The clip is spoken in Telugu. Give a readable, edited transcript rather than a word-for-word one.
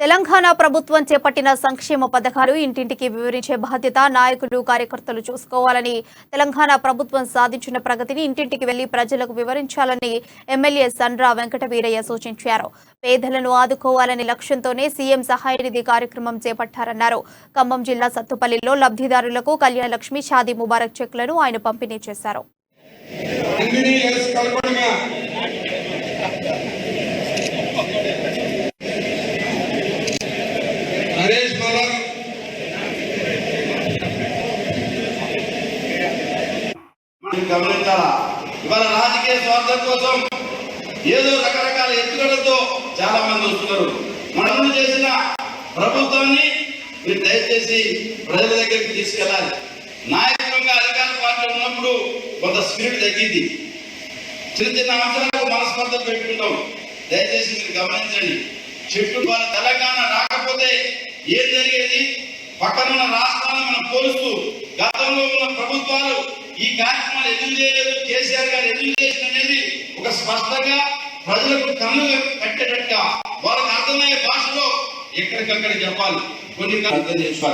తెలంగాణ ప్రభుత్వం చేపట్టిన సంక్షేమ పథకాలు ఇంటింటికి వివరించే బాధ్యత నాయకులు కార్యకర్తలు చూసుకోవాలని, తెలంగాణ ప్రభుత్వం సాధించిన ప్రగతిని ఇంటింటికి వెళ్లి ప్రజలకు వివరించాలని ఎమ్మెల్యే సండ్ర వెంకటవీరయ్య సూచించారు. పేదలను ఆదుకోవాలనే లక్ష్యంతోనే సీఎం సహాయ నిధి కార్యక్రమం చేపట్టారన్నారు. ఖమ్మం జిల్లా సత్తుపల్లిలో లబ్ధిదారులకు కళ్యాణ లక్ష్మి, షాదీ ముబారక్ చెక్లను ఆయన పంపిణీ చేశారు. గమనించాలా, ఇవాళ రాజకీయ స్వార్థం కోసం ఏదో రకరకాల ఎత్తుగడలతో చాలా మంది వస్తున్నారు. మనం చేసిన ప్రభుత్వాన్ని మీరు దయచేసి ప్రజల దగ్గరికి తీసుకెళ్ళాలి. నాయకులుగా అధికార పార్టీ ఉన్నప్పుడు కొంత స్పిరిట్ తగ్గింది. చిన్న చిన్న అంశాలకు మనస్పర్ధలు పెట్టుకుంటాం. దయచేసి మీరు గమనించండి. చెట్టు వాళ్ళ తెలంగాణ రాకపోతే ఏం జరిగేది? పక్కనున్న రాష్ట్రాలను మనం పోలుస్తూ గతంలో ఉన్న ప్రభుత్వాలు ఈ కార్యక్రమాలు ఎందుకు చేయలేదు, కేసీఆర్ గారు ఎందుకు చేసిన అనేది ఒక స్పష్టంగా ప్రజలకు కన్ను కట్టేటట్టుగా వాళ్ళకి అర్థమయ్యే భాషలో ఎక్కడికక్కడ చెప్పాలి. కొన్ని అర్థం చేసుకోవాలి.